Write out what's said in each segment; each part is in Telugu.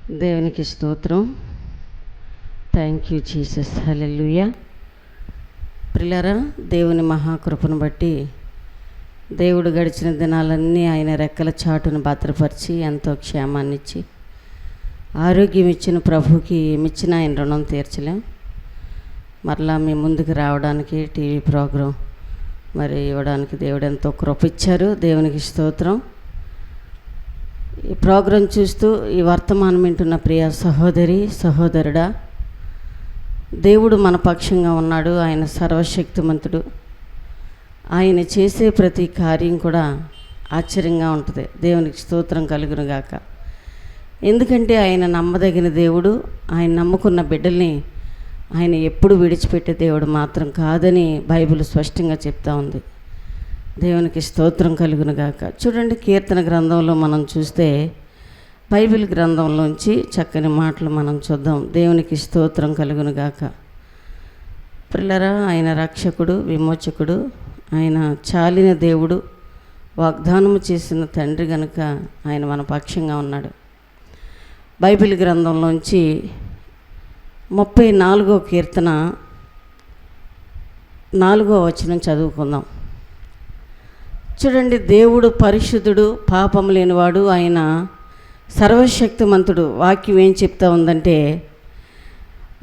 దేవునికి స్తోత్రం. Thank you Jesus. హల్లెలూయా. ప్రియులారా, దేవుని మహాకృపను బట్టి దేవుడు గడిచిన దినాలన్నీ ఆయన రెక్కల చాటును భద్రపరిచి ఎంతో క్షేమాన్నిచ్చి ఆరోగ్యం ఇచ్చిన ప్రభుకి ఏమిచ్చినా ఆయన రుణం తీర్చలేం. మరలా మీ ముందుకు రావడానికి టీవీ ప్రోగ్రాం మరి ఇవ్వడానికి దేవుడు ఎంతో కృప ఇచ్చారు. దేవునికి స్తోత్రం. ఈ ప్రోగ్రాం చూస్తూ ఈ వర్తమానం వింటున్న ప్రియ సహోదరి సహోదరుడా, దేవుడు మన పక్షంగా ఉన్నాడు. ఆయన సర్వశక్తిమంతుడు. ఆయన చేసే ప్రతి కార్యం కూడా ఆశ్చర్యంగా ఉంటుంది. దేవునికి స్తోత్రం కలుగును గాక. ఎందుకంటే ఆయన నమ్మదగిన దేవుడు. ఆయన నమ్ముకున్న బిడ్డల్ని ఆయన ఎప్పుడు విడిచిపెట్టే దేవుడు మాత్రం కాదని బైబిల్ స్పష్టంగా చెప్తా ఉంది. దేవునికి స్తోత్రం కలుగును గాక. చూడండి, కీర్తన గ్రంథంలో మనం చూస్తే బైబిల్ గ్రంథంలోంచి చక్కని మాటలు మనం చూద్దాం. దేవునికి స్తోత్రం కలుగును గాక. ప్రియులారా, ఆయన రక్షకుడు, విమోచకుడు, ఆయన చాలిన దేవుడు, వాగ్దానము చేసిన తండ్రి గనుక ఆయన మన పక్షంగా ఉన్నాడు. బైబిల్ గ్రంథంలోంచి 34వ కీర్తన 4వ వచనం చదువుకుందాం. చూడండి, దేవుడు పరిశుద్ధుడు, పాపం లేనివాడు, ఆయన సర్వశక్తిమంతుడు. వాక్యం ఏం చెప్తా ఉందంటే,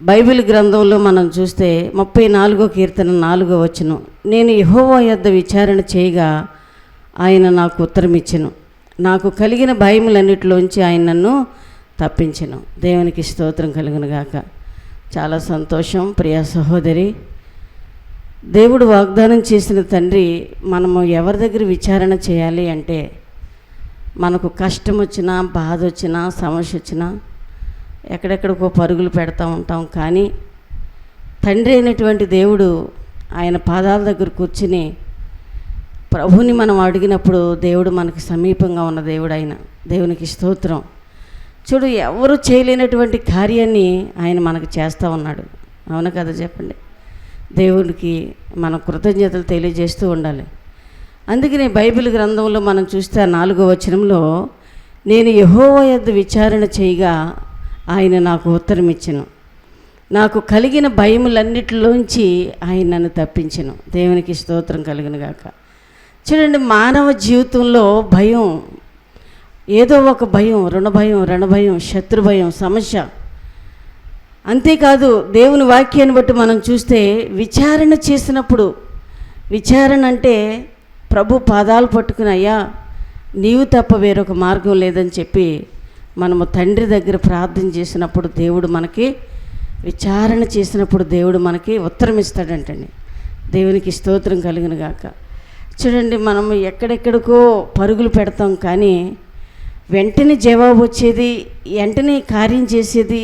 బైబిల్ గ్రంథంలో మనం చూస్తే 34వ కీర్తన 4వ వచనం, నేను యెహోవా యొద్ద విచారణ చేయగా ఆయన నాకు ఉత్తరం ఇచ్చెను, నాకు కలిగిన భయములన్నిటిలోంచి ఆయన నన్ను తప్పించెను. దేవునికి స్తోత్రం కలుగును గాక. చాలా సంతోషం ప్రియ సహోదరి. దేవుడు వాగ్దానం చేసిన తండ్రి మనము ఎవరి దగ్గర విచారణ చేయాలి అంటే, మనకు కష్టం వచ్చినా, బాధ వచ్చినా, సమస్య వచ్చినా ఎక్కడెక్కడికో పరుగులు పెడతా ఉంటాం. కానీ తండ్రి అయినటువంటి దేవుడు ఆయన పాదాల దగ్గర కూర్చుని ప్రభుని మనం అడిగినప్పుడు దేవుడు మనకి సమీపంగా ఉన్న దేవుడు ఆయన. దేవునికి స్తోత్రం. చూడు, ఎవరు చేయలేనటువంటి కార్యాన్ని ఆయన మనకు చేస్తూ ఉన్నాడు. అవును కదా, చెప్పండి. దేవుడికి మన కృతజ్ఞతలు తెలియజేస్తూ ఉండాలి. అందుకని బైబిల్ గ్రంథంలో మనం చూస్తే 4వ వచనంలో, నేను యెహోవా యొద్ద విచారణ చేయగా ఆయన నాకు ఉత్తరం ఇచ్చెను, నాకు కలిగిన భయములన్నిటిలోంచి ఆయన నన్ను తప్పించెను. దేవునికి స్తోత్రం కలుగును గాక. చూడండి, మానవ జీవితంలో భయం, ఏదో ఒక భయం, రుణ భయం, రణభయం, శత్రు భయం, సమస్య. అంతేకాదు, దేవుని వాక్యాన్ని బట్టి మనం చూస్తే విచారణ చేసినప్పుడు, విచారణ అంటే ప్రభు పాదాలు పట్టుకుని, అయ్యా నీవు తప్ప వేరొక మార్గం లేదని చెప్పి మనము తండ్రి దగ్గర ప్రార్థన చేసినప్పుడు, దేవుడు మనకి విచారణ చేసినప్పుడు దేవుడు మనకి ఉత్తరం ఇస్తాడంటండి. దేవునికి స్తోత్రం కలుగును గాక. చూడండి, మనము ఎక్కడెక్కడికో పరుగులు పెడతాం, కానీ వెంటనే జవాబు వచ్చేది, వెంటనే కార్యం చేసేది,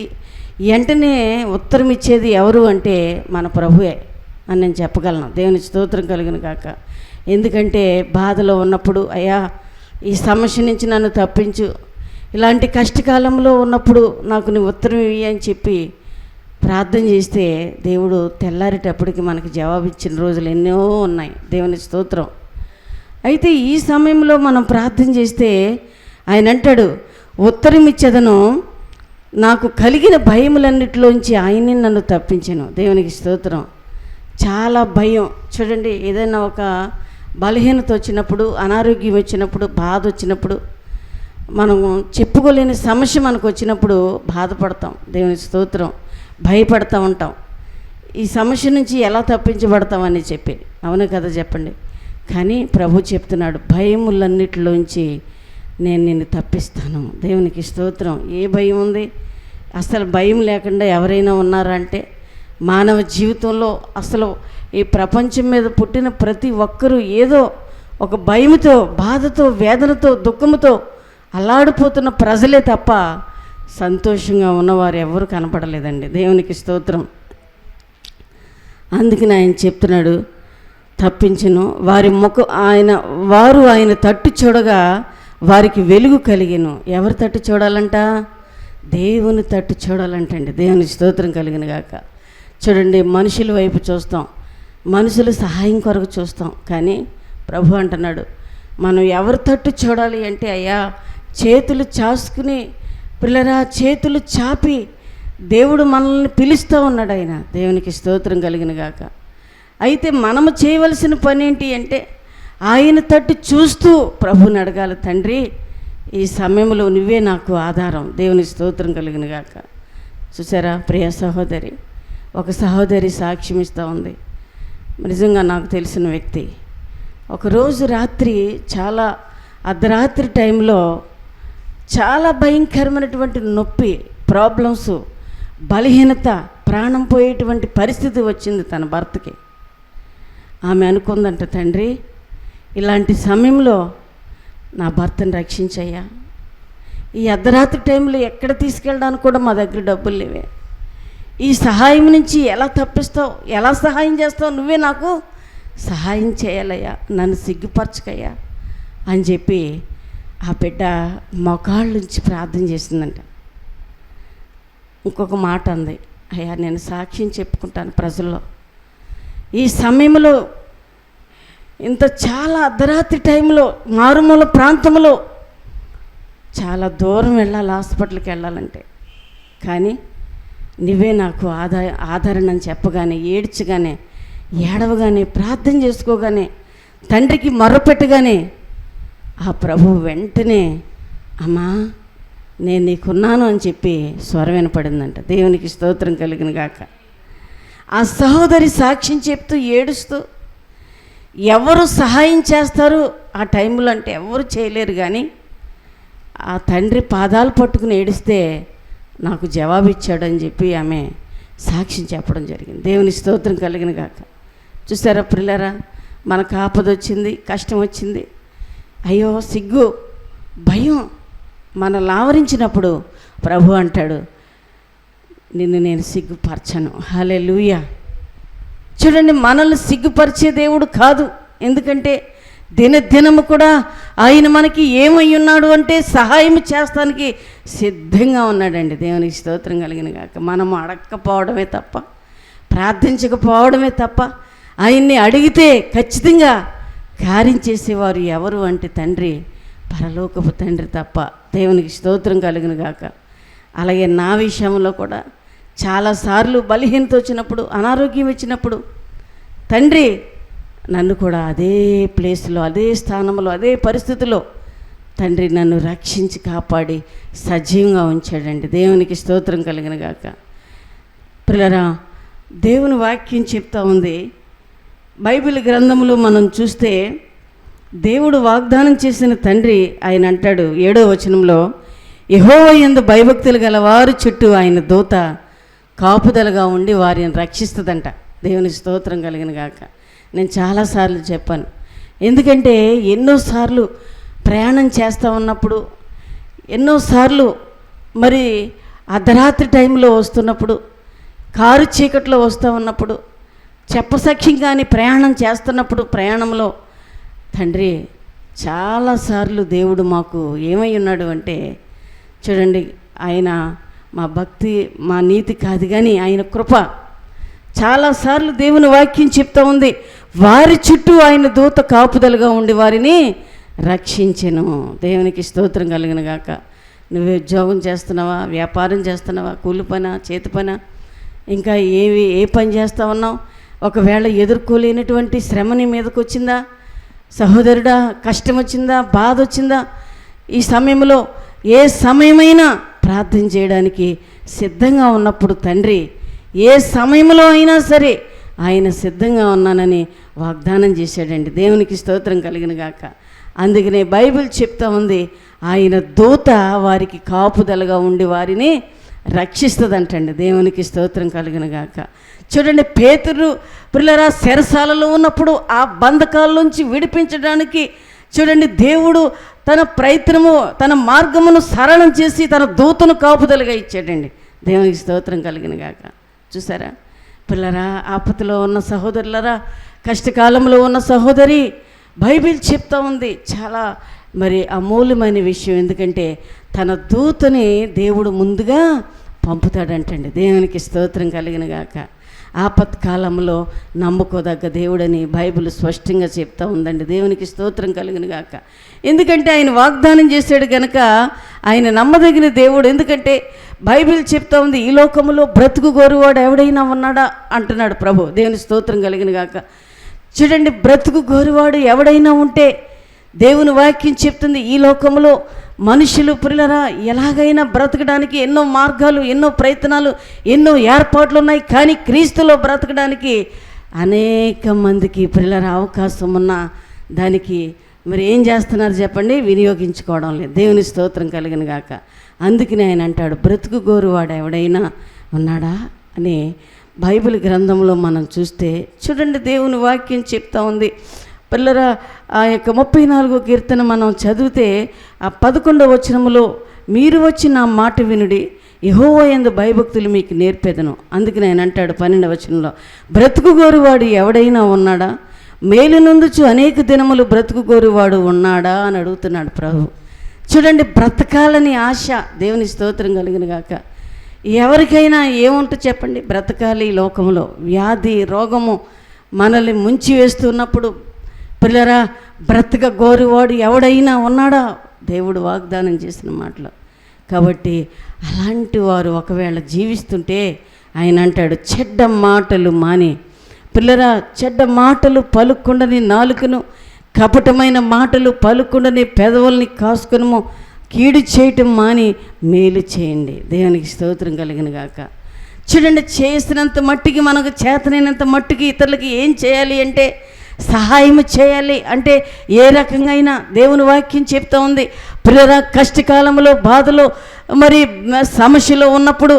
వెంటనే ఉత్తరం ఇచ్చేది ఎవరు అంటే మన ప్రభువే అని నేను చెప్పగలను. దేవుని స్తోత్రం కలుగును గాక. ఎందుకంటే బాధలో ఉన్నప్పుడు, అయ్యా ఈ సమస్య నుంచి నన్ను తప్పించు, ఇలాంటి కష్టకాలంలో ఉన్నప్పుడు నాకు నీ ఉత్తరం ఇవ్వి అని చెప్పి ప్రార్థన చేస్తే దేవుడు తెల్లారేటప్పటికి మనకి జవాబు ఇచ్చిన రోజులు ఎన్నో ఉన్నాయి. దేవుని స్తోత్రం. అయితే ఈ సమయంలో మనం ప్రార్థన చేస్తే ఆయన అంటాడు, ఉత్తరం ఇచ్చేదను, నాకు కలిగిన భయములన్నిటిలోంచి ఆయన్ని నన్ను తప్పించెను. దేవునికి స్తోత్రం. చాలా భయం. చూడండి, ఏదైనా ఒక బలహీనత వచ్చినప్పుడు, అనారోగ్యం వచ్చినప్పుడు, బాధ వచ్చినప్పుడు, మనం చెప్పుకోలేని సమస్య మనకు వచ్చినప్పుడు బాధపడతాం. దేవునికి స్తోత్రం. భయపడతా ఉంటాం, ఈ సమస్య నుంచి ఎలా తప్పించబడతామని చెప్పి. అవును కదా, చెప్పండి. కానీ ప్రభు చెప్తున్నాడు, భయములన్నిటిలోంచి నేను నిన్ను తప్పిస్తాను. దేవునికి స్తోత్రం. ఏ భయం ఉంది? అసలు భయం లేకుండా ఎవరైనా ఉన్నారా అంటే, మానవ జీవితంలో అసలు ఈ ప్రపంచం మీద పుట్టిన ప్రతి ఒక్కరూ ఏదో ఒక భయముతో, బాధతో, వేదనతో, దుఃఖముతో అల్లాడిపోతున్న ప్రజలే తప్ప సంతోషంగా ఉన్నవారు ఎవరు కనపడలేదండి. దేవునికి స్తోత్రం. అందుకని ఆయన చెప్తున్నాడు, తప్పించును. వారు ఆయన తట్టు చూడగా వారికి వెలుగు కలిగెను. ఎవరి తట్టు చూడాలంట? దేవుని తట్టు చూడాలంటండి. దేవుని స్తోత్రం కలిగిన గాక. చూడండి, మనుషుల వైపు చూస్తాం, మనుషుల సహాయం కొరకు చూస్తాం, కానీ ప్రభు అంటున్నాడు, మనం ఎవరి తట్టు చూడాలి అంటే, అయ్యా చేతులు చాసుకుని పిల్లరా చేతులు చాపి దేవుడు మనల్ని పిలుస్తూ ఉన్నాడు. ఆయన దేవునికి స్తోత్రం కలిగిన గాక. అయితే మనము చేయవలసిన పని ఏంటి అంటే ఆయన తట్టు చూస్తూ ప్రభుని అడగాలి, తండ్రి ఈ సమయంలో నువ్వే నాకు ఆధారం. దేవునికి స్తోత్రం కలిగిన గాక. చూసారా ప్రియ సహోదరి, ఒక సహోదరి సాక్ష్యం ఇస్తూ ఉంది. నిజంగా నాకు తెలిసిన వ్యక్తి. ఒకరోజు రాత్రి చాలా అర్ధరాత్రి టైంలో చాలా భయంకరమైనటువంటి నొప్పి, ప్రాబ్లమ్స్, బలహీనత, ప్రాణం పోయేటువంటి పరిస్థితి వచ్చింది తన భర్తకి. ఆమె అనుకుందంట, తండ్రి ఇలాంటి సమయంలో నా భర్తను రక్షించయ్యా. ఈ అర్ధరాత్రి టైంలో ఎక్కడ తీసుకెళ్ళడానికి కూడా మా దగ్గర డబ్బులు లేవే. ఈ సహాయం నుంచి ఎలా తప్పిస్తావు, ఎలా సహాయం చేస్తావు, నువ్వే నాకు సహాయం చేయాలయ్యా, నన్ను సిగ్గుపరచకయ్యా అని చెప్పి ఆ బిడ్డ మొకాళ్ళ నుంచి ప్రార్థన చేసిందంట. ఇంకొక మాట అంది, అయ్యా నేను సాక్ష్యం చెప్పుకుంటాను ప్రజల్లో. ఈ సమయంలో ఇంత చాలా అర్ధరాత్రి టైంలో మారుమూల ప్రాంతంలో చాలా దూరం వెళ్ళాలి హాస్పిటల్కి వెళ్ళాలంటే, కానీ నువ్వే నాకు ఆదరణ అని చెప్పగానే, ఏడ్చగానే, ఏడవగానే, ప్రార్థన చేసుకోగానే, తండ్రికి మొర్రపెట్టగానే ఆ ప్రభు వెంటనే అమ్మా నేను నీకున్నాను అని చెప్పి స్వరం వినపడిందంట. దేవునికి స్తోత్రం కలిగిన గాక. ఆ సహోదరి సాక్ష్యం చెప్తూ ఏడుస్తూ, ఎవరు సహాయం చేస్తారు ఆ టైంలో అంటే ఎవరు చేయలేరు, కానీ ఆ తండ్రి పాదాలు పట్టుకుని ఏడిస్తే నాకు జవాబు ఇచ్చాడని చెప్పి ఆమె సాక్ష్యం చెప్పడం జరిగింది. దేవుని స్తోత్రం కలిగిన గాక. చూసారా ప్రియులారా, మనకు ఆపద వచ్చింది, కష్టం వచ్చింది, అయ్యో సిగ్గు, భయం మనల్ని ఆవరించినప్పుడు ప్రభు అంటాడు, నిన్ను నేను సిగ్గుపరచను. హల్లెలూయా. చూడండి, మనల్ని సిగ్గుపరిచే దేవుడు కాదు. ఎందుకంటే దినదినము కూడా ఆయన మనకి ఏమై ఉన్నాడు అంటే సహాయం చేస్తానికి సిద్ధంగా ఉన్నాడండి. దేవునికి స్తోత్రం కలిగిన గాక. మనము అడగకపోవడమే తప్ప, ప్రార్థించకపోవడమే తప్ప, ఆయన్ని అడిగితే ఖచ్చితంగా కార్యం చేసేవారు ఎవరు అంటే తండ్రి, పరలోకపు తండ్రి తప్ప. దేవునికి స్తోత్రం కలిగిన గాక. అలాగే నా విషయంలో కూడా చాలాసార్లు బలహీనత వచ్చినప్పుడు, అనారోగ్యం వచ్చినప్పుడు తండ్రి నన్ను కూడా అదే ప్లేస్లో, అదే స్థానంలో, అదే పరిస్థితిలో తండ్రి నన్ను రక్షించి కాపాడి సజీవంగా ఉంచాడండి. దేవునికి స్తోత్రం కలిగిన గాక. ప్రియులారా, దేవుని వాక్యం చెప్తా ఉంది. బైబిల్ గ్రంథంలో మనం చూస్తే దేవుడు వాగ్దానం చేసిన తండ్రి ఆయన అంటాడు 7వ వచనంలో, యెహోవా యందు భయభక్తులు గల వారి చుట్టూ ఆయన దూత కాపుదలగా ఉండి వారిని రక్షిస్తుందంట. దేవుని స్తోత్రం కలిగిన గాక. నేను చాలాసార్లు చెప్పాను, ఎందుకంటే ఎన్నోసార్లు ప్రయాణం చేస్తూ ఉన్నప్పుడు, ఎన్నోసార్లు మరి అర్ధరాత్రి టైంలో వస్తున్నప్పుడు, కారు చీకట్లో వస్తూ ఉన్నప్పుడు, చెప్పసఖ్యంగాని ప్రయాణం చేస్తున్నప్పుడు, ప్రయాణంలో తండ్రి చాలాసార్లు దేవుడు మాకు ఏమై ఉన్నాడు అంటే, చూడండి ఆయన మా భక్తి, మా నీతి కాదు కానీ ఆయన కృప. చాలాసార్లు దేవుని వాక్యం చెప్తా ఉంది, వారి చుట్టూ ఆయన దూత కాపుదలుగా ఉండి వారిని రక్షించెను. దేవునికి స్తోత్రం కలిగిన గాక. నువ్వు ఉద్యోగం చేస్తున్నావా, వ్యాపారం చేస్తున్నావా, కూలి పనా, చేతి పనా, ఇంకా ఏ పని చేస్తూ ఉన్నావు, ఒకవేళ ఎదుర్కోలేనటువంటి శ్రమ నీ మీదకి వచ్చిందా సహోదరుడా, కష్టం వచ్చిందా, బాధ వచ్చిందా, ఈ సమయంలో ఏ సమయమైనా ప్రార్థన చేయడానికి సిద్ధంగా ఉన్నప్పుడు తండ్రి ఏ సమయంలో అయినా సరే ఆయన సిద్ధంగా ఉన్నానని వాగ్దానం చేశాడండి. దేవునికి స్తోత్రం కలిగిన గాక. అందుకనే బైబిల్ చెప్తా ఉంది, ఆయన దూత వారికి కాపుదలగా ఉండి వారిని రక్షిస్తుందంటండి. దేవునికి స్తోత్రం కలిగిన గాక. చూడండి, పేతురు పిల్లరా చెరసాలలో ఉన్నప్పుడు ఆ బంధకాల నుంచి విడిపించడానికి చూడండి దేవుడు తన ప్రయత్నము, తన మార్గమును సరళం చేసి తన దూతను కాపుదలుగా ఇచ్చాడండి. దేవునికి స్తోత్రం కలిగిన గాక. చూసారా పిల్లరా, ఆపదలో ఉన్న సహోదరులరా, కష్టకాలంలో ఉన్న సహోదరి, బైబిల్ చెప్తా ఉంది చాలా మరి అమూల్యమైన విషయం. ఎందుకంటే తన దూతని దేవుడు ముందుగా పంపుతాడంటండి. దేవునికి స్తోత్రం కలిగిన గాక. ఆపత్కాలంలో నమ్ముకోదగ్గ దేవుడని బైబిల్ స్పష్టంగా చెప్తా ఉందండి. దేవునికి స్తోత్రం కలిగిన గాక. ఎందుకంటే ఆయన వాగ్దానం చేశాడు కనుక ఆయన నమ్మదగిన దేవుడు. ఎందుకంటే బైబిల్ చెప్తా ఉంది, ఈ లోకంలో బ్రతుకు గోరువాడు ఎవడైనా ఉన్నాడా అంటున్నాడు ప్రభు. దేవుని స్తోత్రం కలిగిన గాక. చూడండి, బ్రతుకు గోరువాడు ఎవడైనా ఉంటే దేవుని వాక్యం చెప్తుంది, ఈ లోకంలో మనుషులు ప్రియులరా ఎలాగైనా బ్రతకడానికి ఎన్నో మార్గాలు, ఎన్నో ప్రయత్నాలు, ఎన్నో ఏర్పాట్లు ఉన్నాయి. కానీ క్రీస్తులో బ్రతకడానికి అనేక మందికి ప్రియులరా అవకాశం ఉన్న దానికి మరి ఏం చేస్తున్నారు చెప్పండి? వినియోగించుకోవడం లేదు. దేవుని స్తోత్రం కలిగిన గాక. అందుకని ఆయన అంటాడు, బ్రతుకు గోరువాడు ఎవడైనా ఉన్నాడా అని బైబిల్ గ్రంథంలో మనం చూస్తే చూడండి, దేవుని వాక్యం చెప్తా ఉంది. పిల్లరా ఆ యొక్క 34వ కీర్తన మనం చదివితే ఆ 11వ వచనములో, మీరు వచ్చి నా మాట వినుడి, యెహోవా యందు భయభక్తులు మీకు నేర్పెదను. అందుకని ఆయన అంటాడు 12వ వచనంలో, బ్రతుకు గోరువాడు ఎవడైనా ఉన్నాడా? మేలు నొందుచు అనేక దినములు బ్రతుకు గోరువాడు ఉన్నాడా అని అడుగుతున్నాడు ప్రభు. చూడండి, బ్రతకాలని ఆశ. దేవుని స్తోత్రం కలిగిన గాక. ఎవరికైనా ఏముంటుంది చెప్పండి? బ్రతకాలి. ఈ లోకంలో వ్యాధి రోగము మనల్ని ముంచి వేస్తున్నప్పుడు పిల్లరా బ్రతక గోరువాడు ఎవడైనా ఉన్నాడా? దేవుడు వాగ్దానం చేసిన మాటలు. కాబట్టి అలాంటి వారు ఒకవేళ జీవిస్తుంటే ఆయన అంటాడు, చెడ్డ మాటలు మాని పిల్లరా, చెడ్డ మాటలు పలుకుండని నాలుకను, కపటమైన మాటలు పలుకుండని పెదవుల్ని కాసుకునము, కీడు చేయటం మాని మేలు చేయండి. దేవునికి స్తోత్రం కలిగిన గాక. చూడండి, చేసినంత మట్టికి, మనకు చేతనైనంత మట్టికి ఇతరులకి ఏం చేయాలి అంటే సహాయం చేయాలి. అంటే ఏ రకంగా అయినా దేవుని వాక్యం చెప్తా ఉంది, పిల్లరా కష్టకాలంలో, బాధలో, మరి సమస్యలో ఉన్నప్పుడు,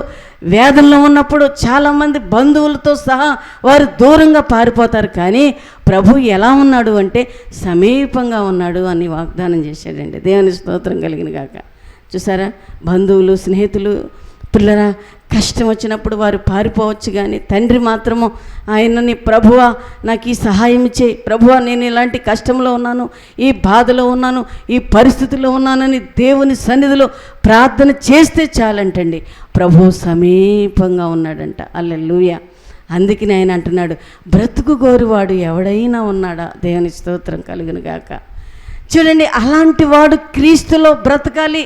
వేదనలో ఉన్నప్పుడు చాలామంది బంధువులతో సహా వారు దూరంగా పారిపోతారు. కానీ ప్రభు ఎలా ఉన్నాడు అంటే సమీపంగా ఉన్నాడు అని వాగ్దానం చేశాడండి. దేవుని స్తోత్రం కలిగిన గాక. చూసారా, బంధువులు స్నేహితులు పిల్లరా కష్టం వచ్చినప్పుడు వారు పారిపోవచ్చు, కానీ తండ్రి మాత్రము ఆయనని, ప్రభువా నాకు ఈ సహాయం చేయి, ప్రభువా నేను ఇలాంటి కష్టంలో ఉన్నాను, ఈ బాధలో ఉన్నాను, ఈ పరిస్థితుల్లో ఉన్నానని దేవుని సన్నిధిలో ప్రార్థన చేస్తే చాలంటండి, ప్రభు సమీపంగా ఉన్నాడంట. హల్లెలూయా. అందుకని ఆయన అంటున్నాడు, బ్రతుకు గోరువాడు ఎవడైనా ఉన్నాడా? దేవుని స్తోత్రం కలుగును గాక. చూడండి, అలాంటి వాడు క్రీస్తులో బ్రతకాలి.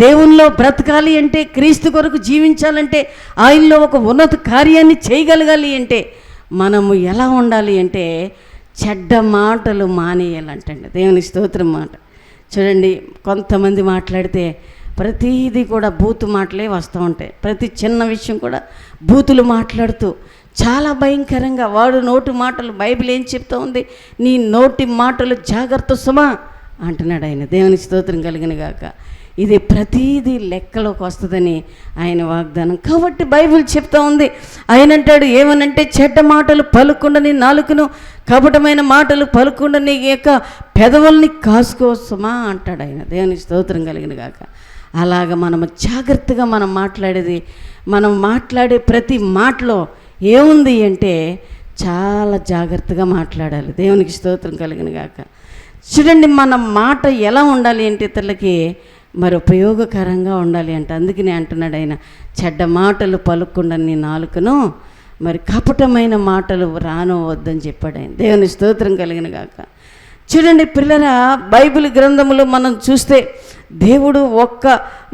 దేవునిలో బ్రతకాలి అంటే, క్రీస్తు కొరకు జీవించాలంటే, ఆయనలో ఒక ఉన్నత కార్యాన్ని చేయగలగాలి అంటే మనము ఎలా ఉండాలి అంటే చెడ్డ మాటలు మానేయాలంటండి. దేవుని స్తోత్రం మాట. చూడండి, కొంతమంది మాట్లాడితే ప్రతిదీ కూడా బూతు మాటలే వస్తూ ఉంటాయి. ప్రతి చిన్న విషయం కూడా బూతులు మాట్లాడుతూ చాలా భయంకరంగా వాడు నోటి మాటలు. బైబిల్ ఏం చెప్తా ఉంది? నీ నోటి మాటలు జాగ్రత్త సుమా అంటున్నాడు ఆయన. దేవుని స్తోత్రం కలిగిన గాక. ఇది ప్రతీదీ లెక్కలోకి వస్తుందని ఆయన వాగ్దానం. కాబట్టి బైబిల్ చెప్తా ఉంది, ఆయన అంటాడు ఏమనంటే, చెడ్డ మాటలు పలుకుండని నాలుకను, కపటమైన మాటలు పలుకుండని యొక్క పెదవుల్ని కాసుకోసమా అంటాడు ఆయన. దేవుని స్తోత్రం కలిగిన గాక. అలాగ మనము జాగ్రత్తగా మనం మాట్లాడే ప్రతి మాటలో ఏముంది అంటే చాలా జాగ్రత్తగా మాట్లాడాలి. దేవునికి స్తోత్రం కలిగిన గాక. చూడండి, మన మాట ఎలా ఉండాలి అంటే ఇతరులకి మరి ఉపయోగకరంగా ఉండాలి అంట. అందుకనే అంటున్నాడు ఆయన, చెడ్డ మాటలు పలుకుండని నాలుకను, మరి కపటమైన మాటలు రానవద్దని చెప్పాడు ఆయన. దేవుని స్తోత్రం కలిగిన గాక. చూడండి పిల్లరా, బైబిల్ గ్రంథంలో మనం చూస్తే దేవుడు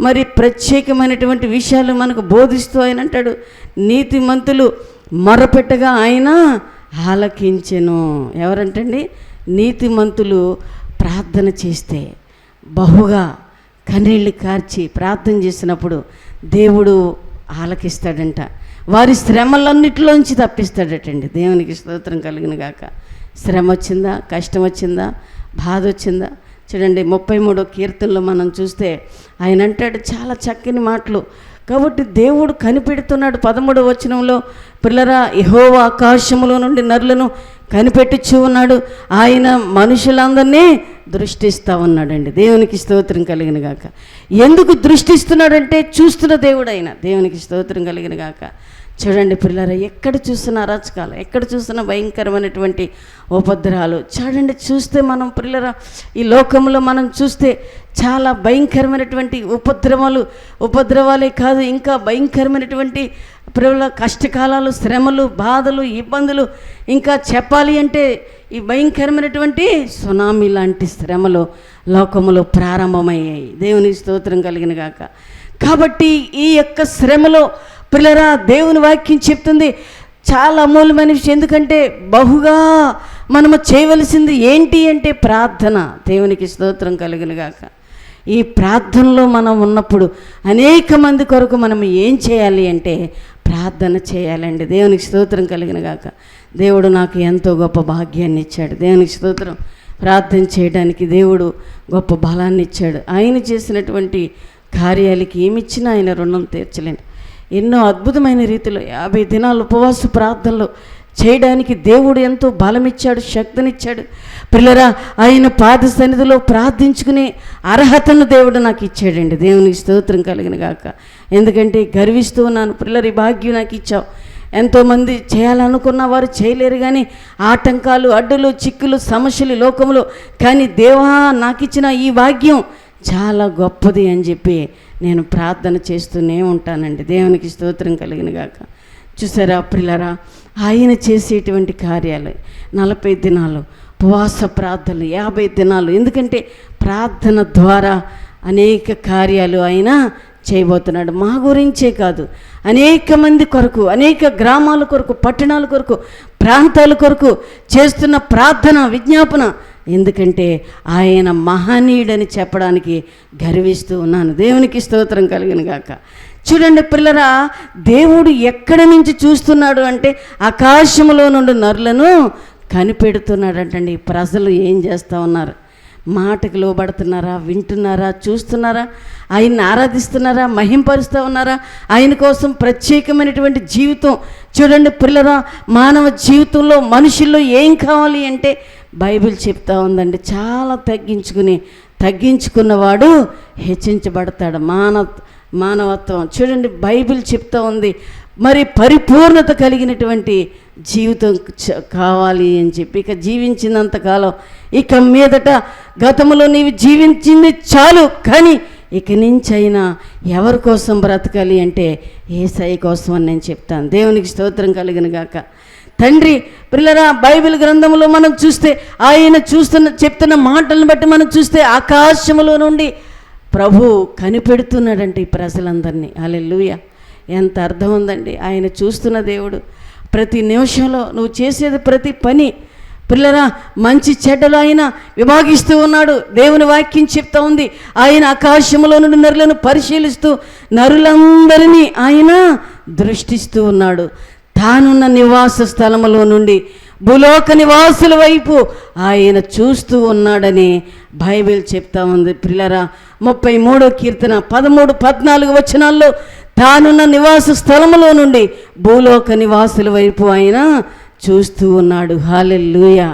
మరి ప్రత్యేకమైనటువంటి విషయాలు మనకు బోధిస్తూ ఆయన అంటాడు, నీతిమంతులు మొరపెట్టగా ఆయన ఆలకించెను. ఎవరంటండి? నీతిమంతులు ప్రార్థన చేస్తే, బహుగా కన్నీళ్ళు కార్చి ప్రార్థన చేసినప్పుడు దేవుడు ఆలకిస్తాడంట. వారి శ్రమలన్నిటిలోంచి తప్పిస్తాడటండి. దేవునికి స్తోత్రం కలిగిన గాక. శ్రమ వచ్చిందా, కష్టం వచ్చిందా, బాధ వచ్చిందా? చూడండి, 33వ కీర్తనలో మనం చూస్తే ఆయన అంటాడు చాలా చక్కని మాటలు. కాబట్టి దేవుడు కనిపెడుతున్నాడు. 13వ వచనంలో, పిల్లరా యెహోవా ఆకాశములో నుండి నరులను కనిపెట్టుచూ ఉన్నాడు, ఆయన మనుషులందరినీ దృష్టిస్తూ ఉన్నాడండి. దేవునికి స్తోత్రం కలిగిన గాక. ఎందుకు దృష్టిస్తున్నాడంటే చూస్తున్న దేవుడు ఆయన. దేవునికి స్తోత్రం కలిగిన గాక. చూడండి పిల్లరా, ఎక్కడ చూస్తున్న అరాచకాలు, ఎక్కడ చూస్తున్న భయంకరమైనటువంటి ఉపద్రవాలు చూడండి. చూస్తే మనం పిల్లరా ఈ లోకంలో మనం చూస్తే చాలా భయంకరమైనటువంటి ఉపద్రవాలే కాదు, ఇంకా భయంకరమైనటువంటి కష్టకాలాలు, శ్రమలు, బాధలు, ఇబ్బందులు, ఇంకా చెప్పాలి అంటే ఈ భయంకరమైనటువంటి సునామీ లాంటి శ్రమలు లోకములో ప్రారంభమయ్యాయి. దేవుని స్తోత్రం కలిగిన గాక. కాబట్టి ఈ యొక్క శ్రమలో పిల్లరా దేవుని వాక్యం చెప్తుంది చాలా అమూల్యమైన విషయం. ఎందుకంటే బహుగా మనము చేయవలసింది ఏంటి అంటే ప్రార్థన. దేవునికి స్తోత్రం కలిగిన గాక. ఈ ప్రార్థనలో మనం ఉన్నప్పుడు అనేక మంది కొరకు మనం ఏం చేయాలి అంటే ప్రార్థన చేయాలండి. దేవునికి స్తోత్రం కలిగిన గాక. దేవుడు నాకు ఎంతో గొప్ప భాగ్యాన్ని ఇచ్చాడు. దేవునికి స్తోత్రం. ప్రార్థన చేయడానికి దేవుడు గొప్ప బలాన్ని ఇచ్చాడు. ఆయన చేసినటువంటి కార్యాలకి ఏమిచ్చినా ఆయన రుణం తీర్చలేండి. ఎన్నో అద్భుతమైన రీతిలో 50 దినాలు ఉపవాస ప్రార్థనలు చేయడానికి దేవుడు ఎంతో బలమిచ్చాడు, శక్తినిచ్చాడు. పిల్లరా, ఆయన పాద సన్నిధిలో ప్రార్థించుకునే అర్హతను దేవుడు నాకు ఇచ్చాడండి. దేవునికి స్తోత్రం కలిగిన గాక. ఎందుకంటే గర్విస్తూ ఉన్నాను, పిల్లలు ఈ భాగ్యం నాకు ఇచ్చావు. ఎంతోమంది చేయాలనుకున్న వారు చేయలేరు, కానీ ఆటంకాలు, అడ్డులు, చిక్కులు, సమస్యలు లోకములు, కానీ దేవా నాకు ఇచ్చిన ఈ భాగ్యం చాలా గొప్పది అని చెప్పి నేను ప్రార్థన చేస్తూనే ఉంటానండి. దేవునికి స్తోత్రం కలిగిన గాక. చూసారా పిల్లరా, ఆయన చేసేటువంటి కార్యాలు 40 దినాలు ఉపవాస ప్రార్థనలు, 50 దినాలు. ఎందుకంటే ప్రార్థన ద్వారా అనేక కార్యాలు ఆయన చేయబోతున్నాడు. మా గురించే కాదు, అనేక మంది కొరకు, అనేక గ్రామాల కొరకు, పట్టణాల కొరకు, ప్రాంతాల కొరకు చేస్తున్న ప్రార్థన, విజ్ఞాపన. ఎందుకంటే ఆయన మహనీయుడని చెప్పడానికి గర్విస్తూ ఉన్నాను. దేవునికి స్తోత్రం కలిగిన గాక. చూడండి పిల్లరా, దేవుడు ఎక్కడి నుంచి చూస్తున్నాడు అంటే ఆకాశంలో నుండి నరులను కనిపెడుతున్నాడంటండి. ప్రజలు ఏం చేస్తూ ఉన్నారు? మాటకు లోబడుతున్నారా? వింటున్నారా? చూస్తున్నారా? ఆయన్ని ఆరాధిస్తున్నారా? మహింపరుస్తూ ఉన్నారా? ఆయన కోసం ప్రత్యేకమైనటువంటి జీవితం. చూడండి పిల్లరా, మానవ జీవితంలో మనుషుల్లో ఏం కావాలి అంటే బైబిల్ చెప్తా ఉందండి, చాలా తగ్గించుకున్నవాడు హెచ్చించబడతాడు. మానవత్వం చూడండి, బైబిల్ చెప్తా ఉంది. మరి పరిపూర్ణత కలిగినటువంటి జీవితం కావాలి అని చెప్పి, ఇక జీవించినంతకాలం, ఇక మీదట గతంలో నీవు జీవించింది చాలు, కానీ ఇక నుంచి అయినా ఎవరి కోసం బ్రతకాలి అంటే యేసయ్య కోసం అని నేను చెప్తాను. దేవునికి స్తోత్రం కలిగిన గాక. తండ్రి పిల్లరా, బైబిల్ గ్రంథంలో మనం చూస్తే ఆయన చెప్తున్న మాటలను బట్టి మనం చూస్తే ఆకాశములో నుండి ప్రభు కనిపెడుతున్నాడంటే ఈ ప్రజలందరినీ. హల్లెలూయా! ఎంత అర్థం ఉందండి. ఆయన చూస్తున్న దేవుడు. ప్రతి నిమిషంలో నువ్వు చేసేది ప్రతి పని పిల్లరా, మంచి చెడ్డలు ఆయన విభాగిస్తూ ఉన్నాడు. దేవుని వాక్యం చెప్తా ఉంది, ఆయన ఆకాశంలో నుండి నరులను పరిశీలిస్తూ నరులందరినీ ఆయన దృష్టిస్తూ ఉన్నాడు. తానున్న నివాస స్థలములో నుండి భూలోక నివాసుల వైపు ఆయన చూస్తూ ఉన్నాడని బైబిల్ చెప్తా ఉంది. పిల్లరా, 33వ కీర్తన 13, 14 వచనాల్లో తానున్న నివాస స్థలములో నుండి భూలోక నివాసుల వైపు ఆయన చూస్తూ ఉన్నాడు. హల్లెలూయా!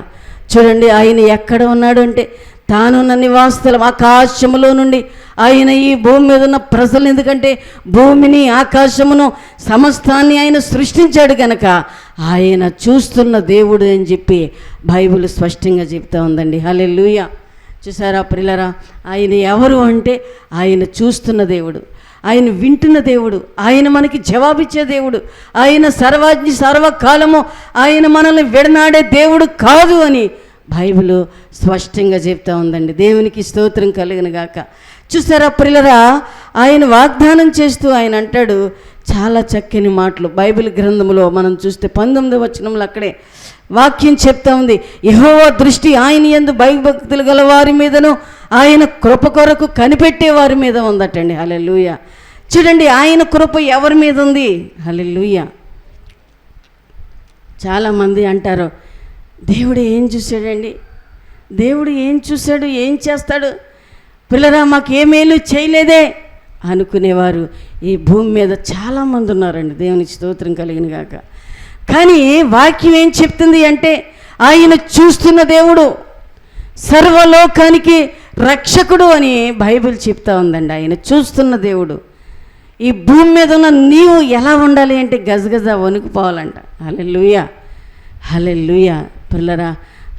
చూడండి, ఆయన ఎక్కడ ఉన్నాడు అంటే తానున్న నివాస స్థలం ఆకాశములో నుండి. ఆయన ఈ భూమి మీద ఉన్న ప్రజలు, ఎందుకంటే భూమిని, ఆకాశమును, సమస్తాన్ని ఆయన సృష్టించాడు కనుక ఆయన చూస్తున్న దేవుడు అని చెప్పి బైబిల్ స్పష్టంగా చెప్తా ఉందండి. హల్లెలూయా! చూసారా ప్రియులారా, ఆయన ఎవరు అంటే ఆయన చూస్తున్న దేవుడు, ఆయన వింటున్న దేవుడు, ఆయన మనకి జవాబిచ్చే దేవుడు, ఆయన సర్వజ్ఞ, సర్వకాలము ఆయన మనల్ని విడనాడే దేవుడు కాదు అని బైబిల్ స్పష్టంగా చెప్తా ఉందండి. దేవునికి స్తోత్రం కలిగిన గాక. చూసారా ప్రియులారా, ఆయన వాగ్దానం చేస్తూ ఆయన అంటాడు చాలా చక్కని మాటలు. బైబిల్ గ్రంథంలో మనం చూస్తే 19వ వచనంలో అక్కడే వాక్యం చెప్తా ఉంది, యెహోవా దృష్టి ఆయన యందు భయభక్తులు గల వారి మీదను ఆయన కృప కొరకు కనిపెట్టే వారి మీద ఉందటండి. హల్లెలూయా! చూడండి, ఆయన కృప ఎవరి మీద ఉంది? హల్లెలూయా! చాలామంది అంటారు, దేవుడు ఏం చూశాడండి, దేవుడు ఏం చూశాడు, ఏం చేస్తాడు, పిల్లరా మాకు ఏ మేలు చేయలేదే అనుకునేవారు ఈ భూమి మీద చాలామంది ఉన్నారండి. దేవునికి స్తోత్రం కలిగిన గాక. కానీ వాక్యం ఏం చెప్తుంది అంటే ఆయన చూస్తున్న దేవుడు, సర్వలోకానికి రక్షకుడు అని బైబిల్ చెప్తా ఉందండి. ఆయన చూస్తున్న దేవుడు. ఈ భూమి మీద ఉన్న నీవు ఎలా ఉండాలి అంటే గజగజ వణుకుపోవాలంట. హల్లెలూయా! హల్లెలూయా! పిల్లరా,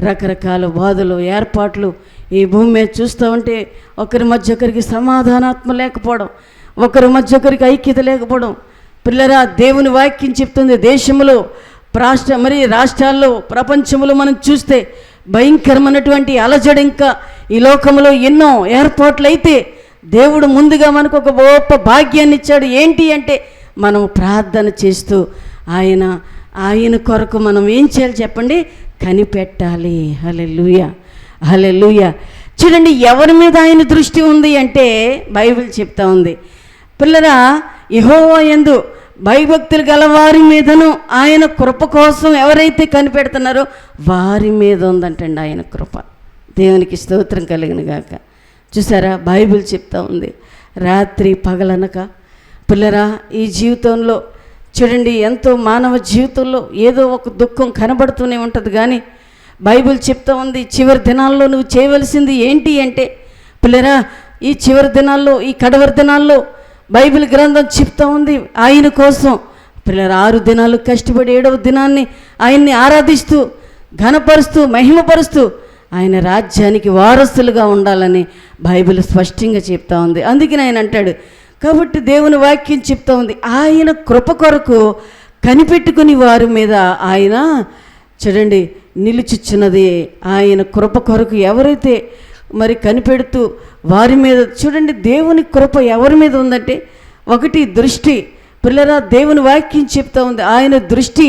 రకరకాల బాధలు, ఏర్పాట్లు ఈ భూమి మీద చూస్తూ ఉంటే ఒకరి మధ్య ఒకరికి సమాధానాత్మ లేకపోవడం, ఒకరి మధ్య ఒకరికి ఐక్యత లేకపోవడం. పిల్లరా, దేవుని వాక్యం చెప్తుంది, దేశంలో రాష్ట్రాల్లో ప్రపంచంలో మనం చూస్తే భయంకరమైనటువంటి అలజడి, ఇంకా ఈ లోకంలో ఎన్నో ఏర్పాట్లు అయితే దేవుడు ముందుగా మనకు ఒక గొప్ప భాగ్యాన్ని ఇచ్చాడు. ఏంటి అంటే మనం ప్రార్థన చేస్తూ ఆయన కొరకు మనం ఏం చేయాలి చెప్పండి? కనిపెట్టాలి. హల్లెలూయా, హల్లెలూయా. చూడండి, ఎవరి మీద ఆయన దృష్టి ఉంది అంటే బైబిల్ చెప్తా ఉంది, పిల్లరా, యెహోవా యందు భయభక్తులు గల వారి మీదను ఆయన కృప కోసం ఎవరైతే కనిపెడుతున్నారో వారి మీద ఉందంటండి ఆయన కృప. దేవునికి స్తోత్రం కలిగిన గాక. చూసారా, బైబిల్ చెప్తా ఉంది, రాత్రి పగలనక. పిల్లరా, ఈ జీవితంలో చూడండి, ఎంతో మానవ జీవితంలో ఏదో ఒక దుఃఖం కనబడుతూనే ఉంటుంది. కానీ బైబిల్ చెప్తా ఉంది, చివరి దినాల్లో నువ్వు చేయవలసింది ఏంటి అంటే, పిల్లరా, ఈ చివరి దినాల్లో, ఈ కడవరి దినాల్లో బైబిల్ గ్రంథం చెప్తా ఉంది ఆయన కోసం. పిల్లరా, 6 దినాలు కష్టపడి 7వ దినాన్ని ఆయన్ని ఆరాధిస్తూ, ఘనపరుస్తూ, మహిమపరుస్తూ ఆయన రాజ్యానికి వారసులుగా ఉండాలని బైబిల్ స్పష్టంగా చెప్తా ఉంది. అందుకని ఆయన అంటాడు, కాబట్టి దేవుని వాక్యం చెప్తా ఉంది, ఆయన కృప కొరకు కనిపెట్టుకుని వారి మీద ఆయన చూడండి నిలుచుచున్నది. ఆయన కృప కొరకు ఎవరైతే మరి కనిపెడుతూ వారి మీద, చూడండి, దేవుని కృప ఎవరి మీద ఉందంటే, ఒకటి దృష్టి. పిల్లరా, దేవుని వాక్యం చెప్తా ఉంది, ఆయన దృష్టి,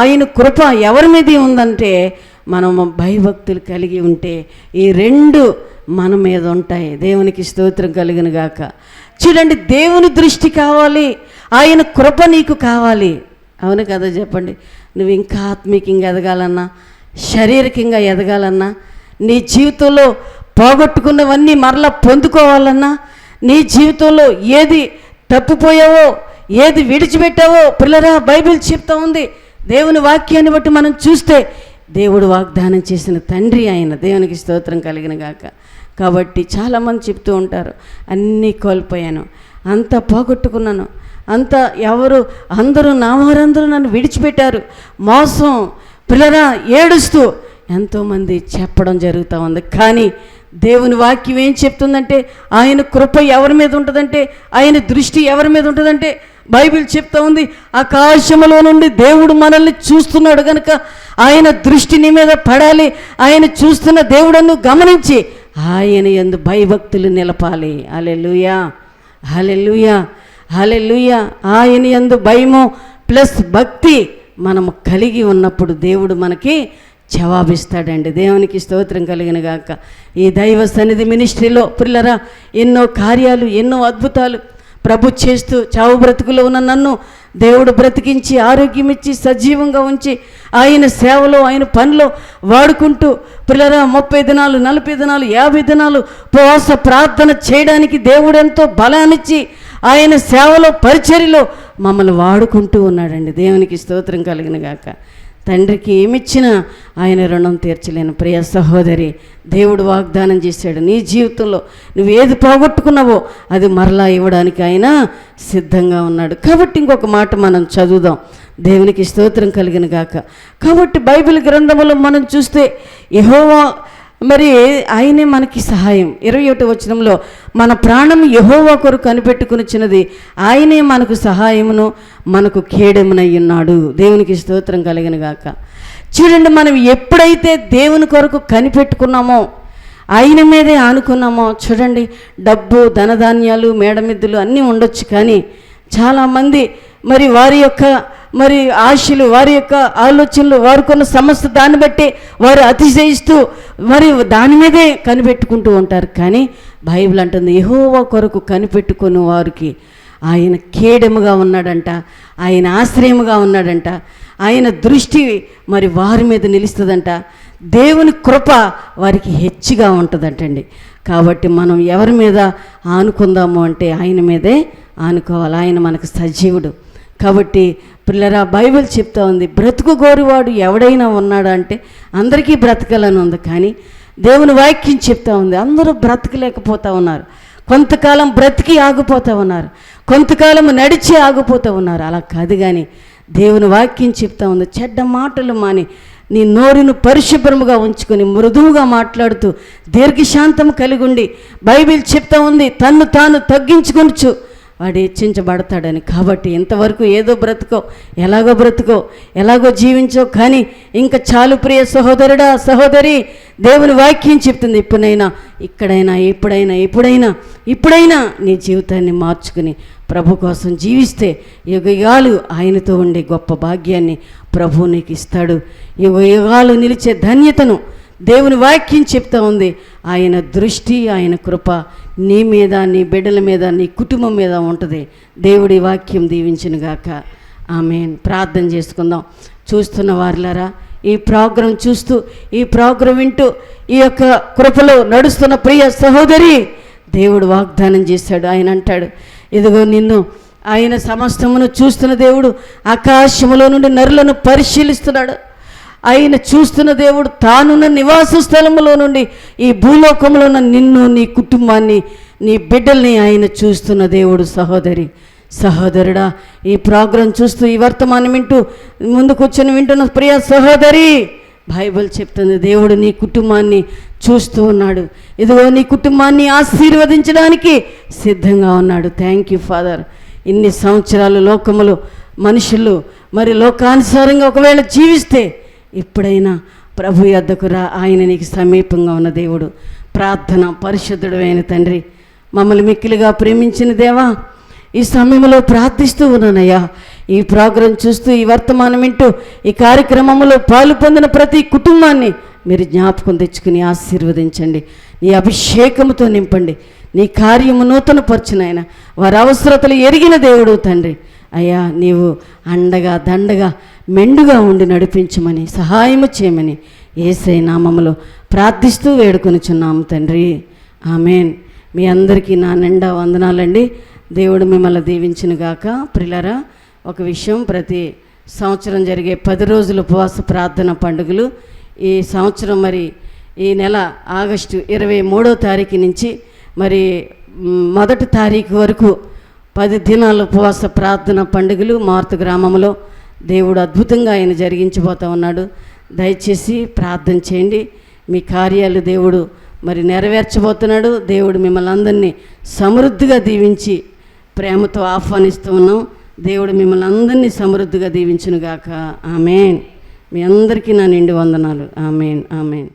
ఆయన కృప ఎవరి మీద ఉందంటే, మనం భయభక్తులు కలిగి ఉంటే ఈ 2 మన మీద ఉంటాయి. దేవునికి స్తోత్రం కలిగిన గాక. చూడండి, దేవుని దృష్టి కావాలి, ఆయన కృప నీకు కావాలి. అవును కదా చెప్పండి? నువ్వు ఇంకా ఆత్మీయంగా ఎదగాలన్నా, శారీరకంగా ఎదగాలన్నా, నీ జీవితంలో పోగొట్టుకున్నవన్నీ మరలా పొందుకోవాలన్నా, నీ జీవితంలో ఏది తప్పిపోయావో, ఏది విడిచిపెట్టావో, పిల్లరా, బైబిల్ చెప్తా ఉంది. దేవుని వాక్యాన్ని బట్టి మనం చూస్తే దేవుడు వాగ్దానం చేసిన తండ్రి ఆయన. దేవునికి స్తోత్రం కలిగిన గాక. కాబట్టి చాలామంది చెప్తూ ఉంటారు, అన్నీ కోల్పోయాను, అంతా పోగొట్టుకున్నాను, అందరూ నా వారందరూ నన్ను విడిచిపెట్టారు, మోసం. పిల్లరా, ఏడుస్తూ ఎంతోమంది చెప్పడం జరుగుతూ ఉంది. కానీ దేవుని వాక్యం ఏం చెప్తుందంటే, ఆయన కృప ఎవరి మీద ఉంటుందంటే, ఆయన దృష్టి ఎవరి మీద ఉంటుందంటే, బైబిల్ చెప్తా ఉంది, ఆకాశములో నుండి దేవుడు మనల్ని చూస్తున్నాడు కనుక ఆయన దృష్టి నీ మీద పడాలి. ఆయన చూస్తున్న దేవుడను గమనించి ఆయన యందు భయభక్తులు నిలపాలి. హల్లెలూయా, హల్లెలూయా, హల్లెలూయా. ఆయన యందు భయము ప్లస్ భక్తి మనము కలిగి ఉన్నప్పుడు దేవుడు మనకి జవాబిస్తాడండి. దేవునికి స్తోత్రం కలిగిన గాక. ఈ దైవ సన్నిధి మినిస్ట్రీలో పిల్లరా, ఎన్నో కార్యాలు, ఎన్నో అద్భుతాలు ప్రభు చేస్తూ చావు బ్రతుకులో ఉన్న నన్ను దేవుడు బ్రతికించి ఆరోగ్యం ఇచ్చి సజీవంగా ఉంచి ఆయన సేవలో, ఆయన పనిలో వాడుకుంటూ పిల్లరా, 30 దినాలు, 40 దినాలు, 50 దినాలు ఉపవాస ప్రార్థన చేయడానికి దేవుడు ఎంతో బలాన్నిచ్చి ఆయన సేవలో, పరిచర్యలో మమ్మల్ని వాడుకుంటూ ఉన్నాడండి. దేవునికి స్తోత్రం కలిగిన గాక. తండ్రికి ఏమిచ్చినా ఆయన రుణం తీర్చలేను. ప్రియ సహోదరి, దేవుడు వాగ్దానం చేశాడు, నీ జీవితంలో నువ్వు ఏది పోగొట్టుకున్నావో అది మరలా ఇవ్వడానికి ఆయన సిద్ధంగా ఉన్నాడు. కాబట్టి ఇంకొక మాట మనం చదువుదాం. దేవునికి స్తోత్రం కలిగిన గాక. కాబట్టి బైబిల్ గ్రంథంలో మనం చూస్తే యెహోవా మరి ఆయనే మనకి సహాయం. 21వ వచనంలో మన ప్రాణం యెహోవా కొరకు కనిపెట్టుకునిచ్చినది, ఆయనే మనకు సహాయమును మనకు కేడెమునై ఉన్నాడు. దేవునికి స్తోత్రం కలిగిన గాక. చూడండి, మనం ఎప్పుడైతే దేవుని కొరకు కనిపెట్టుకున్నామో, ఆయన మీదే ఆనుకున్నామో, చూడండి, డబ్బు, ధనధాన్యాలు, మేడమిద్దులు అన్నీ ఉండొచ్చు, కానీ చాలామంది మరి వారి యొక్క మరి ఆశలు, వారి యొక్క ఆలోచనలు, వారికున్న సమస్య దాన్ని బట్టి వారు అతిశయిస్తూ మరి దాని మీదే కనిపెట్టుకుంటూ ఉంటారు. కానీ బైబిల్ అంటుంది, యెహోవా కొరకు కనిపెట్టుకుని వారికి ఆయన కేడెముగా ఉన్నాడంట, ఆయన ఆశ్రయముగా ఉన్నాడంట, ఆయన దృష్టి మరి వారి మీద నిలుస్తుందంట, దేవుని కృప వారికి హెచ్చుగా ఉంటుందంటండి. కాబట్టి మనం ఎవరి మీద ఆనుకుందాము అంటే ఆయన మీదే ఆనుకోవాలి. ఆయన మనకు సజీవుడు. కాబట్టి పిల్లరా, బైబిల్ చెప్తా ఉంది, బ్రతుకు గోరువాడు ఎవడైనా ఉన్నాడా అంటే అందరికీ బ్రతకాలని ఉంది. కానీ దేవుని వాక్యం చెప్తా ఉంది, అందరూ బ్రతకలేకపోతూ ఉన్నారు. కొంతకాలం బ్రతికి ఆగిపోతూ ఉన్నారు, కొంతకాలం నడిచి ఆగిపోతూ ఉన్నారు. అలా కాదు, కానీ దేవుని వాక్యం చెప్తా ఉంది, చెడ్డ మాటలు మాని నీ నోరును పరిశుభ్రముగా ఉంచుకొని మృదువుగా మాట్లాడుతూ దీర్ఘశాంతం కలిగి ఉండి, బైబిల్ చెప్తా ఉంది తన్ను తాను తగ్గించుకొనొచ్చు వాడు హెచ్చించబడతాడని. కాబట్టి ఇంతవరకు ఏదో బ్రతుకో, ఎలాగో జీవించో, కానీ ఇంకా చాలు ప్రియ సహోదరుడా, సహోదరి, దేవుని వాక్యం చెప్తుంది ఇక్కడైనా ఎప్పుడైనా నీ జీవితాన్ని మార్చుకుని ప్రభు కోసం జీవిస్తే యుగయుగాలు ఆయనతో ఉండే గొప్ప భాగ్యాన్ని ప్రభు నీకు ఇస్తాడు. యుగయుగాలు నిలిచే ధన్యతను దేవుని వాక్యం చెప్తా ఉంది. ఆయన దృష్టి, ఆయన కృప నీ మీద, నీ బిడ్డల మీద, నీ కుటుంబం మీద ఉంటుంది. దేవుడి వాక్యం దీవించునుగాక. ఆమేన్. ప్రార్థన చేసుకుందాం. చూస్తున్న వారిలారా, ఈ ప్రోగ్రాం చూస్తూ, ఈ ప్రోగ్రాం వింటూ, ఈ యొక్క కృపలో నడుస్తున్న ప్రియ సహోదరి, దేవుడు వాగ్దానం చేశాడు. ఆయన అంటాడు, ఇదిగో నిన్ను ఆయన సమస్తమును చూస్తున్న దేవుడు ఆకాశములో నుండి నరులను పరిశీలిస్తున్నాడు. ఆయన చూస్తున్న దేవుడు తానున్న నివాస స్థలములో నుండి ఈ భూలోకంలో ఉన్న నిన్ను, నీ కుటుంబాన్ని, నీ బిడ్డల్ని ఆయన చూస్తున్న దేవుడు. సహోదరి, సహోదరుడా, ఈ ప్రోగ్రాం చూస్తూ, ఈ వర్తమానం వింటూ, ముందు కూర్చొని వింటున్న ప్రియ సహోదరి, బైబిల్ చెప్తుంది దేవుడు నీ కుటుంబాన్ని చూస్తూ ఉన్నాడు. ఇదిగో నీ కుటుంబాన్ని ఆశీర్వదించడానికి సిద్ధంగా ఉన్నాడు. Thank you father. ఇన్ని సంవత్సరాలు లోకములు, మనుషులు మరి లోకానుసారంగా ఒకవేళ జీవిస్తే ఇప్పుడైనా ప్రభు యొద్దకు రా. ఆయన నీకు సమీపంగా ఉన్న దేవుడు. ప్రార్థన. పరిశుద్ధుడు అయిన తండ్రి, మమ్మల్ని మిక్కిలిగా ప్రేమించిన దేవా, ఈ సమయంలో ప్రార్థిస్తూ ఉన్నానయ్యా. ఈ ప్రోగ్రాం చూస్తూ, ఈ వర్తమానం వింటూ, ఈ కార్యక్రమంలో పాలు పొందిన ప్రతి కుటుంబాన్ని మీరు జ్ఞాపకం తెచ్చుకుని ఆశీర్వదించండి. నీ అభిషేకముతో నింపండి. నీ కార్యము నూతనపరచునైనా వారి అవసరతలు ఎరిగిన దేవుడు తండ్రి. అయ్యా, నీవు అండగా దండగా మెండుగా ఉండి నడిపించమని, సహాయము చేయమని యేసయ్య నామములో ప్రార్థిస్తూ వేడుకొనుచున్నాము తండ్రి. ఆమేన్. మీ అందరికీ నా నిండా వందనాలండి. దేవుడు మిమ్మల్ని దీవించునుగాక. ప్రియులారా, ఒక విషయం, ప్రతి సంవత్సరం జరిగే 10 రోజుల ఉపవాస ప్రార్థన పండుగలు ఈ సంవత్సరం మరి ఈ నెల ఆగస్టు 23వ తారీఖు నుంచి మరి 1వ తారీఖు వరకు 10 దినాల ఉపవాస ప్రార్థన పండుగలు మార్త గ్రామంలో దేవుడు అద్భుతంగా ఆయన జరిగించబోతా ఉన్నాడు. దయచేసి ప్రార్థన చేయండి. మీ కార్యాలు దేవుడు మరి నెరవేర్చబోతున్నాడు. దేవుడు మిమ్మల్ని అందరినీ సమృద్ధిగా దీవించి ప్రేమతో ఆహ్వానిస్తూ ఉన్నాం. దేవుడు మిమ్మల్ని అందరినీ సమృద్ధిగా దీవించునుగాక. ఆమేన్. మీ అందరికీ నా నిండు వందనాలు. ఆమేన్. ఆమేన్.